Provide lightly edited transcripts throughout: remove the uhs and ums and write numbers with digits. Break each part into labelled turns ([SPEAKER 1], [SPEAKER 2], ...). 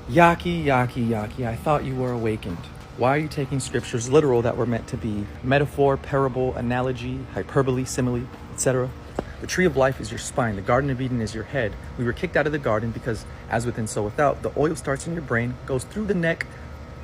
[SPEAKER 1] Yaki, yaki, yaki, I thought you were awakened. Why are you taking scriptures literal that were meant to be metaphor, parable, analogy, hyperbole, simile, etc.? The tree of life is your spine. The Garden of Eden is your head. We were kicked out of the garden because, as within, so without, the oil starts in your brain, goes through the neck,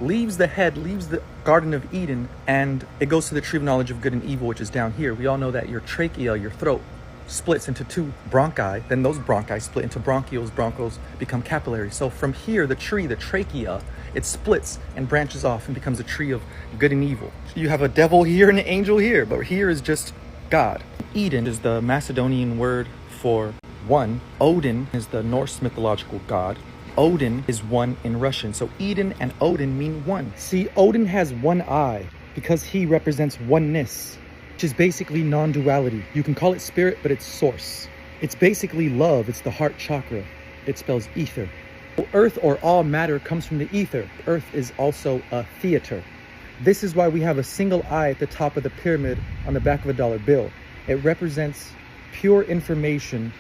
[SPEAKER 1] leaves the head, leaves the Garden of Eden, and it goes to the tree of knowledge of good and evil, which is down here. We all know that your trachea, your throat, splits into two bronchi, then those bronchi split into bronchioles, bronchioles become capillaries. So from here, the tree, the trachea, it splits and branches off and becomes a tree of good and evil. You have a devil here and an angel here, but here is just God. Eden is the Macedonian word for one. Odin is the Norse mythological god. Odin is one in Russian. So Eden and Odin mean one. See, Odin has one eye because he represents oneness, which is basically non-duality. You can call it spirit, but it's source. It's basically love. It's the heart chakra. It spells ether. Earth or all matter comes from the ether. Earth is also a theater. This is why we have a single eye at the top of the pyramid on the back of a dollar bill. It represents pure information,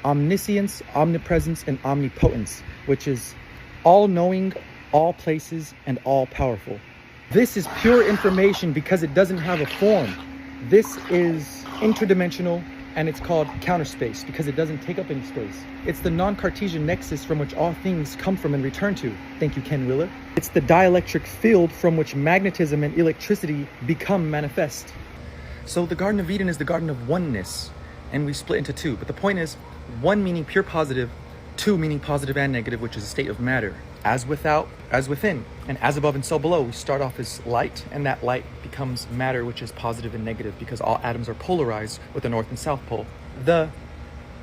[SPEAKER 1] omniscience, omnipresence, and omnipotence, which is all-knowing, all places, and all-powerful. This is pure information because it doesn't have a form. This is interdimensional, and it's called counter space because it doesn't take up any space. It's the non-Cartesian nexus from which all things come from and return to. Thank you, Ken Willer. It's the dielectric field from which magnetism and electricity become manifest. So the Garden of Eden is the garden of oneness, and we split into two. But the point is, one meaning pure positive, two meaning positive and negative, which is a state of matter. As without, as within, and as above and so below. We start off as light, and that light becomes matter, which is positive and negative, because all atoms are polarized with the north and south pole. The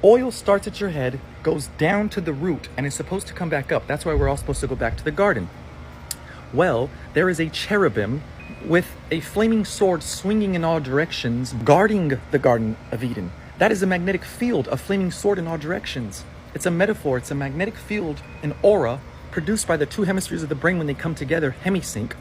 [SPEAKER 1] oil starts at your head, goes down to the root, and is supposed to come back up. That's why we're all supposed to go back to the garden. Well, there is a cherubim with a flaming sword swinging in all directions, guarding the Garden of Eden. That is a magnetic field, a flaming sword in all directions. It's a metaphor. It's a magnetic field, an aura, produced by the two hemispheres of the brain when they come together, hemisync.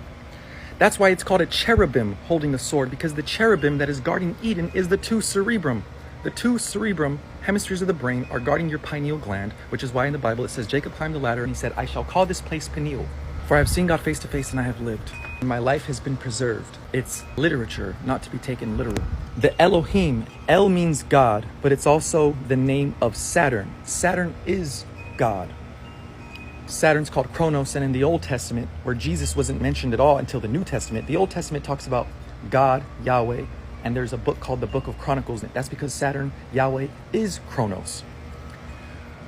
[SPEAKER 1] That's why it's called a cherubim holding the sword, because the cherubim that is guarding Eden is the two cerebrum. The two cerebrum hemispheres of the brain are guarding your pineal gland, which is why in the Bible it says Jacob climbed the ladder and he said, I shall call this place Peniel, for I have seen God face to face and I have lived. And my life has been preserved. It's literature, not to be taken literal. The Elohim, El means God, but it's also the name of Saturn. Saturn is God. Saturn's called Kronos, and in the Old Testament, where Jesus wasn't mentioned at all until the New Testament, the Old Testament talks about God, Yahweh, and there's a book called the Book of Chronicles. That's because Saturn, Yahweh, is Kronos.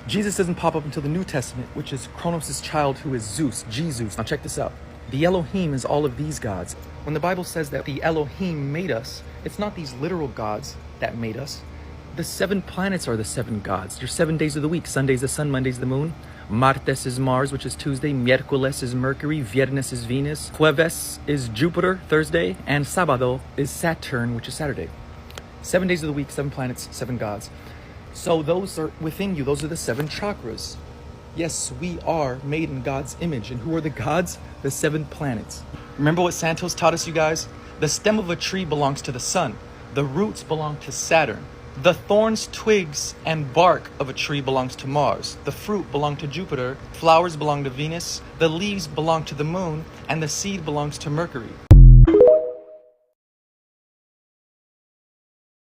[SPEAKER 1] Jesus doesn't pop up until the New Testament, which is Kronos' child, who is Zeus, Jesus. Now check this out. The Elohim is all of these gods. When the Bible says that the Elohim made us, it's not these literal gods that made us. The 7 planets are the 7 gods. Your 7 days of the week. Sunday's the sun, Monday's the moon. Martes is Mars, which is Tuesday. Miércoles is Mercury. Viernes is Venus. Jueves is Jupiter, Thursday. And Sábado is Saturn, which is Saturday. 7 days of the week, 7 planets, 7 gods. So those are within you. Those are the 7 chakras. Yes, we are made in God's image. And who are the gods? The 7 planets. Remember what Santos taught us, you guys? The stem of a tree belongs to the sun. The roots belong to Saturn. The thorns, twigs, and bark of a tree belongs to Mars. The fruit belong to Jupiter. Flowers belong to Venus. The leaves belong to the moon. And the seed belongs to Mercury.